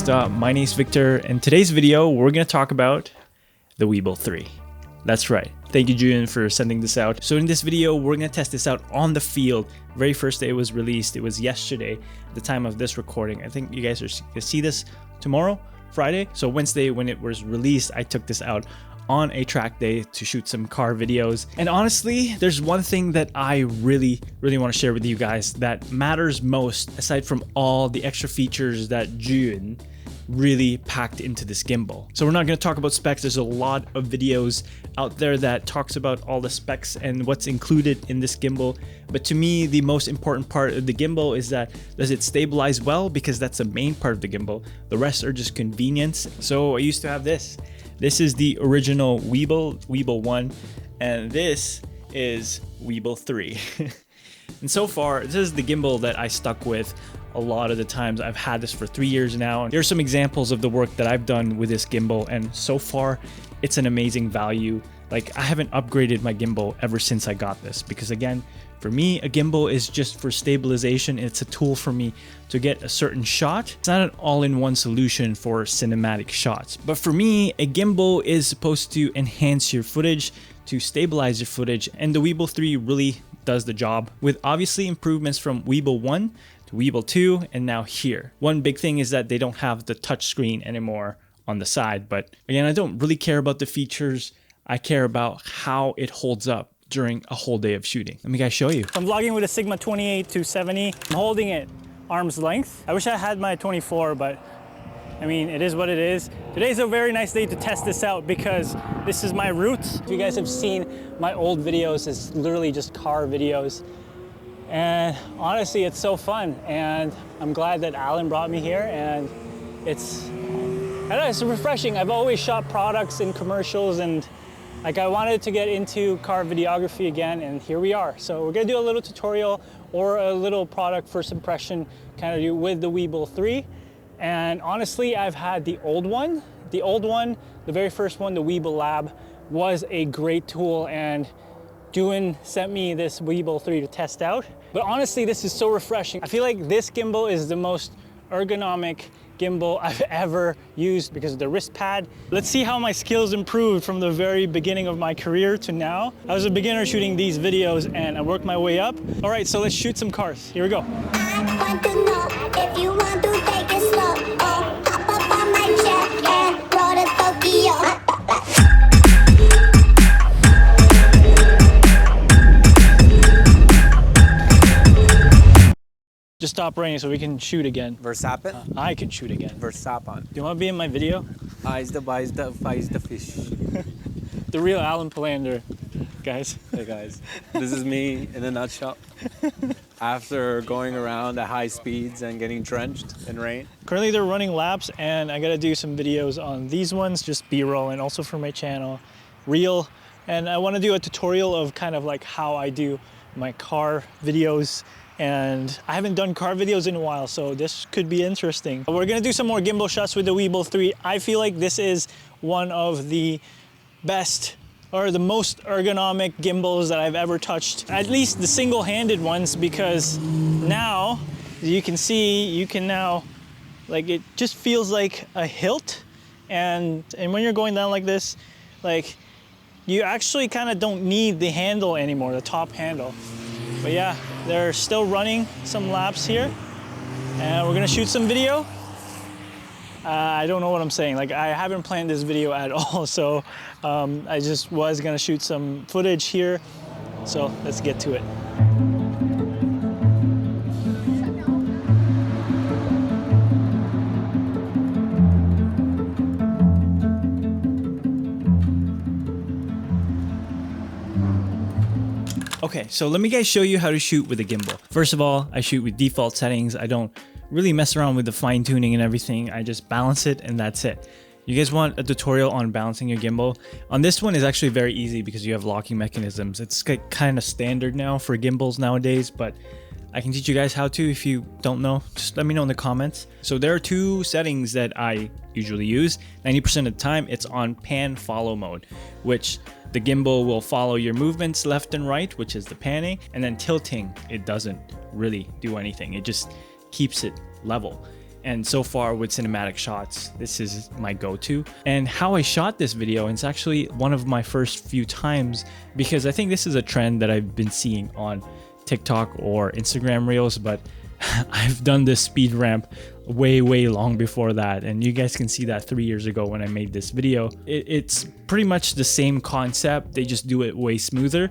What's up? My name is Victor. In today's video, we're going to talk about the Weebill 3. That's right. Thank you, Zhiyun, for sending this out. So in this video, we're going to test this out on the field. Very first day it was released. It was yesterday at the time of this recording. I think you guys are going to see this tomorrow, Friday. So Wednesday when it was released, I took this out on a track day to shoot some car videos. And honestly, there's one thing that I really want to share with you guys that matters most, aside from all the extra features that Zhiyun really packed into this gimbal. So we're not going to talk about specs. There's a lot of videos out there that talks about all the specs and what's included in this gimbal. But to me, the most important part of the gimbal is that, does it stabilize well? Because that's the main part of the gimbal. The rest are just convenience. So I used to have this. This is the original Weebill 1, and this is Weebill 3. And so far, this is the gimbal that I stuck with a lot of the times. I've had this for 3 years now. Here's some examples of the work that I've done with this gimbal, and so far, it's an amazing value. Like, I haven't upgraded my gimbal ever since I got this, because again, for me, a gimbal is just for stabilization. It's a tool for me to get a certain shot. It's not an all-in-one solution for cinematic shots. But for me, a gimbal is supposed to enhance your footage, to stabilize your footage, and the Weebill 3 really does the job, with obviously improvements from Weebill 1 to Weebill 2 and now here. One big thing is that they don't have the touch screen anymore on the side, but again, I don't really care about the features. I care about how it holds up during a whole day of shooting. Let me guys show you. I'm vlogging with a Sigma 28 to 70. I'm holding it arm's length. I wish I had my 24, but I mean, it is what it is. Today's a very nice day to test this out because this is my roots. If you guys have seen my old videos, it's literally just car videos. And honestly, it's so fun. And I'm glad that Alan brought me here, and it's, I don't know, it's refreshing. I've always shot products and commercials, and like I wanted to get into car videography again, and here we are. So we're gonna do a little tutorial or a little product first impression kind of do with the Weebill 3. And honestly, I've had the old one. The old one, the very first one, the Weebill Lab, was a great tool, and Zhiyun sent me this Weebill 3 to test out. But honestly, this is so refreshing. I feel like this gimbal is the most ergonomic gimbal I've ever used because of the wrist pad. Let's see how my skills improved from the very beginning of my career to now. I was a beginner shooting these videos and I worked my way up. All right, so let's shoot some cars. Here we go. I want to know if you want to take it slow. Oh, hop up on my jet and roll to Tokyo. Just stop raining so we can shoot again. Versapen? I can shoot again. Versapan. Do you want to be in my video? Eyes the buys the fies the fish. The real Alan Palander, guys. Hey guys, this is me in a nutshell. After going around at high speeds and getting drenched in rain. Currently they're running laps, and I gotta do some videos on these ones, just B-roll, and also for my channel, Reel. And I wanna do a tutorial of kind of like how I do my car videos. And I haven't done car videos in a while, so this could be interesting. We're gonna do some more gimbal shots with the Weebill 3. I feel like this is one of the best or the most ergonomic gimbals that I've ever touched. At least the single-handed ones, because now, as you can see, you can now, like, it just feels like a hilt. And when you're going down like this, like, you actually kind of don't need the handle anymore, the top handle. But yeah, they're still running some laps here, and we're gonna shoot some video. I don't know what I'm saying. Like, I haven't planned this video at all, so I just was gonna shoot some footage here. So let's get to it. Okay, so let me guys show you how to shoot with a gimbal. First of all, I shoot with default settings. I don't really mess around with the fine tuning and everything. I just balance it and that's it. You guys want a tutorial on balancing your gimbal? On this one is actually very easy because you have locking mechanisms. It's kind of standard now for gimbals nowadays, but I can teach you guys how to. If you don't know, just let me know in the comments. So there are two settings that I usually use. 90% of the time, it's on pan follow mode, which the gimbal will follow your movements left and right, which is the panning, and then tilting, it doesn't really do anything. It just keeps it level. And so far with cinematic shots, this is my go-to. And how I shot this video, it's actually one of my first few times, because I think this is a trend that I've been seeing on TikTok or Instagram Reels, but I've done this speed ramp way long before that, and you guys can see that 3 years ago when I made this video. It's pretty much the same concept, they just do it way smoother.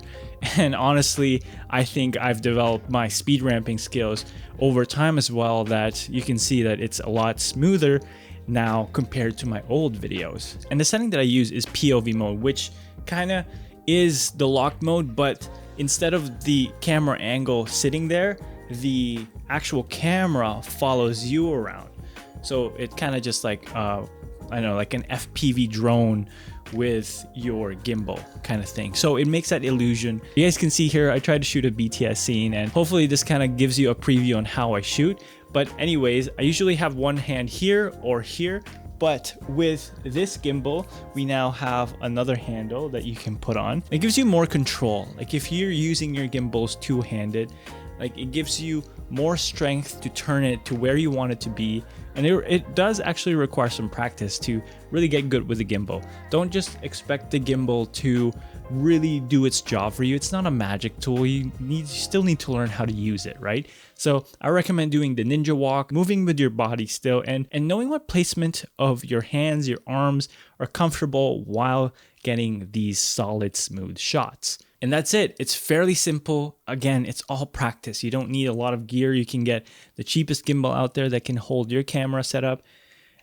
And honestly, I think I've developed my speed ramping skills over time as well, that you can see that it's a lot smoother now compared to my old videos. And the setting that I use is POV mode, which kind of is the locked mode, but instead of the camera angle sitting there, the actual camera follows you around. So it kind of just like I don't know, like an FPV drone with your gimbal kind of thing. So it makes that illusion. You guys can see here, I tried to shoot a BTS scene, and hopefully this kind of gives you a preview on how I shoot. But anyways, I usually have one hand here or here, but with this gimbal, we now have another handle that you can put on. It gives you more control. Like if you're using your gimbals two-handed, like it gives you more strength to turn it to where you want it to be. And it does actually require some practice to really get good with the gimbal. Don't just expect the gimbal to really do its job for you. It's not a magic tool. You still need to learn how to use it, right? So I recommend doing the ninja walk, moving with your body still, and knowing what placement of your hands, your arms are comfortable while getting these solid, smooth shots. And that's it. It's fairly simple. Again, it's all practice. You don't need a lot of gear. You can get the cheapest gimbal out there that can hold your camera setup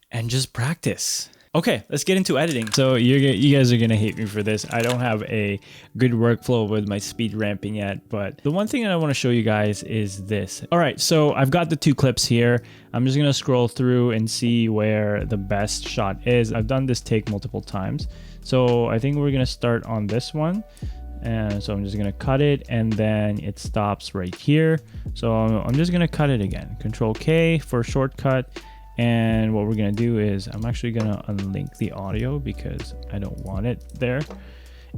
and just practice. Okay, let's get into editing. So you guys are gonna hate me for this. I don't have a good workflow with my speed ramping yet, but the one thing that I wanna show you guys is this. All right, so I've got the two clips here. I'm just gonna scroll through and see where the best shot is. I've done this take multiple times. So I think we're gonna start on this one. And so I'm just gonna cut it, and then it stops right here. So I'm just gonna cut it again. Control K for shortcut. And what we're gonna do is I'm actually gonna unlink the audio because I don't want it there.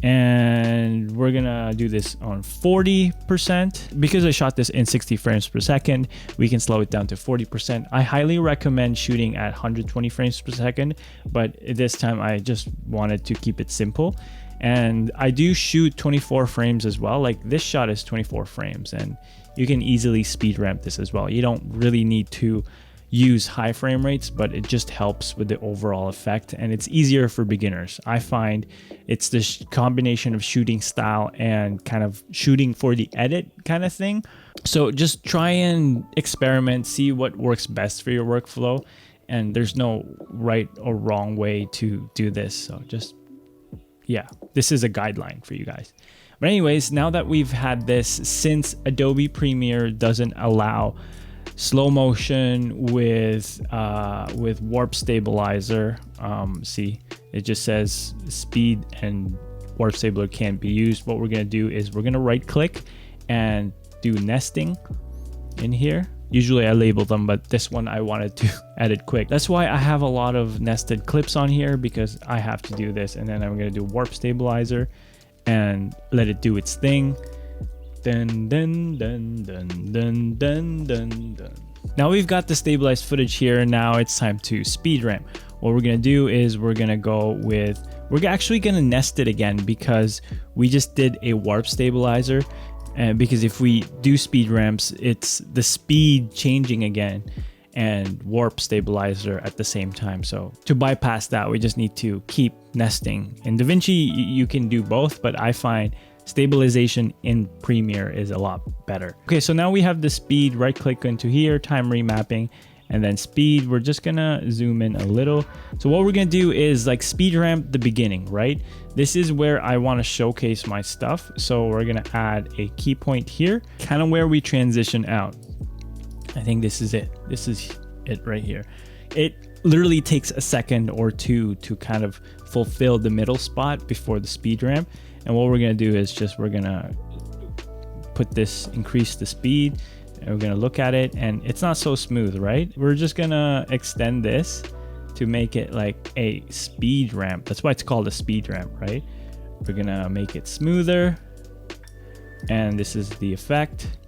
And we're gonna do this on 40%. Because I shot this in 60 frames per second, we can slow it down to 40%. I highly recommend shooting at 120 frames per second, but this time I just wanted to keep it simple. And I do shoot 24 frames as well. Like this shot is 24 frames, and you can easily speed ramp this as well. You don't really need to use high frame rates, but it just helps with the overall effect, and it's easier for beginners. I find it's this combination of shooting style and kind of shooting for the edit kind of thing. So just try and experiment, see what works best for your workflow, and there's no right or wrong way to do this. So just, yeah, this is a guideline for you guys. But anyways, now that we've had this, since Adobe Premiere doesn't allow slow motion with warp stabilizer, see, it just says speed and warp stabilizer can't be used. What we're gonna do is we're gonna right click and do nesting in here. Usually I label them, but this one I wanted to edit quick. That's why I have a lot of nested clips on here, because I have to do this. And then I'm gonna do warp stabilizer and let it do its thing. Dun, dun, dun, dun, dun, dun, dun, dun. Now we've got the stabilized footage here. Now it's time to speed ramp. What we're gonna do is we're actually gonna nest it again, because we just did a warp stabilizer. And because if we do speed ramps, it's the speed changing again and warp stabilizer at the same time. So to bypass that, we just need to keep nesting. In DaVinci, you can do both, but I find stabilization in Premiere is a lot better. Okay, so now we have the speed, right click into here, time remapping, and then speed. We're just gonna zoom in a little. So what we're gonna do is like speed ramp the beginning, right? This is where I wanna showcase my stuff. So we're gonna add a key point here, kind of where we transition out. I think this is it. This is it right here. It literally takes a second or two to kind of fulfill the middle spot before the speed ramp. And what we're gonna do is we're gonna put this, increase the speed, and we're gonna look at it, and it's not so smooth, right? We're just gonna extend this to make it like a speed ramp. That's why it's called a speed ramp, right? We're gonna make it smoother, and this is the effect.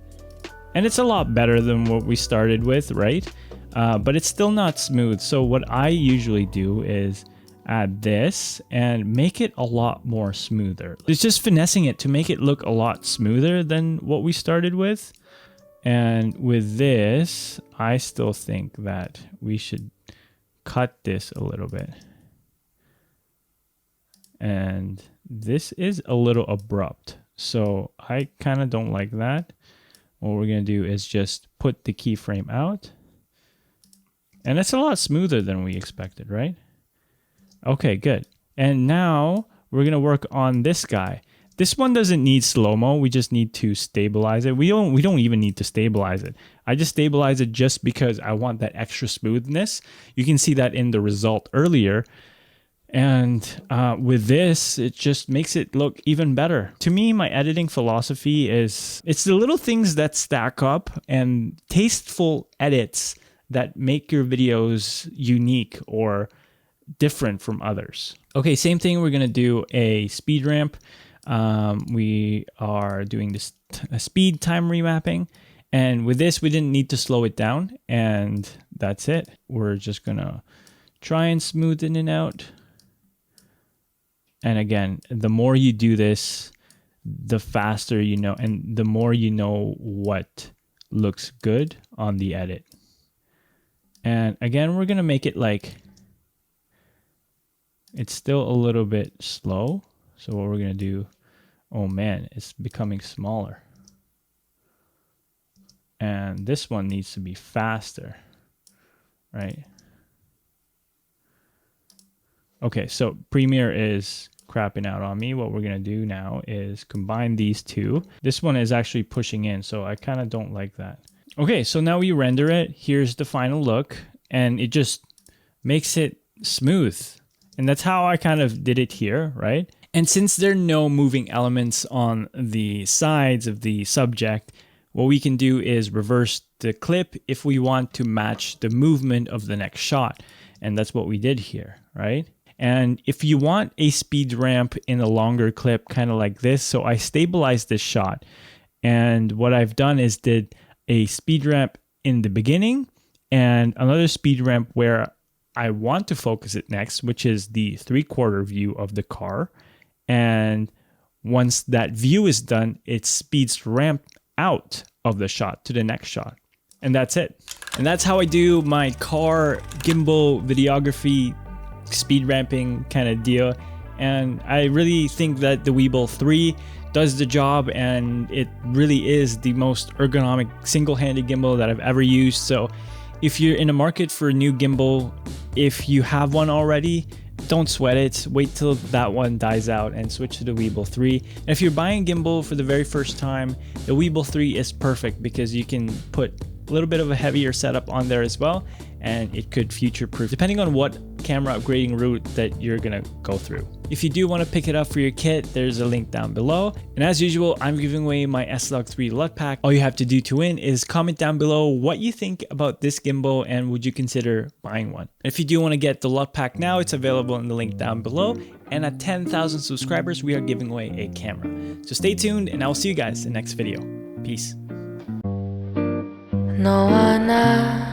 And it's a lot better than what we started with, right? but it's still not smooth. So what I usually do is add this and make it a lot more smoother. It's just finessing it to make it look a lot smoother than what we started with. And with this, I still think that we should cut this a little bit. And this is a little abrupt, so I kind of don't like that. What we're gonna do is just put the keyframe out, and it's a lot smoother than we expected, right? Okay, good. And now we're gonna work on this guy. This one doesn't need slow-mo. We just need to stabilize it. We don't even need to stabilize it. I just stabilize it just because I want that extra smoothness. You can see that in the result earlier. And with this, it just makes it look even better. To me, my editing philosophy is it's the little things that stack up and tasteful edits that make your videos unique or different from others. Okay, same thing. We're gonna do a speed ramp. We are doing this speed time remapping. And with this, we didn't need to slow it down. And that's it. We're just gonna try and smoothen it out. And again, the more you do this, the faster you know, and the more you know what looks good on the edit. And again, we're gonna make it like, it's still a little bit slow. So what we're gonna do, oh man, it's becoming smaller. And this one needs to be faster, right? Okay, so Premiere is crapping out on me. What we're gonna do now is combine these two. This one is actually pushing in, so I kind of don't like that. Okay, so now we render it. Here's the final look, and it just makes it smooth. And that's how I kind of did it here, right? And since there are no moving elements on the sides of the subject, what we can do is reverse the clip if we want to match the movement of the next shot. And that's what we did here, right? And if you want a speed ramp in a longer clip, kind of like this, so I stabilized this shot. And what I've done is did a speed ramp in the beginning and another speed ramp where I want to focus it next, which is the 3/4 view of the car. And once that view is done, it speeds ramp out of the shot to the next shot. And that's it. And that's how I do my car gimbal videography speed ramping kind of deal. And I really think that the Weebill 3 does the job, and it really is the most ergonomic single-handed gimbal that I've ever used. So if you're in a market for a new gimbal, if you have one already, don't sweat it. Wait till that one dies out and switch to the Weebill 3. And if you're buying a gimbal for the very first time, the Weebill 3 is perfect because you can put a little bit of a heavier setup on there as well, and it could future-proof depending on what camera upgrading route that you're gonna go through. If you do want to pick it up for your kit, there's a link down below. And as usual, I'm giving away my S-Log3 LUT pack. All you have to do to win is comment down below what you think about this gimbal and would you consider buying one. If you do want to get the LUT pack now, it's available in the link down below. And at 10,000 subscribers, we are giving away a camera. So stay tuned, and I will see you guys in the next video. Peace. 너와 나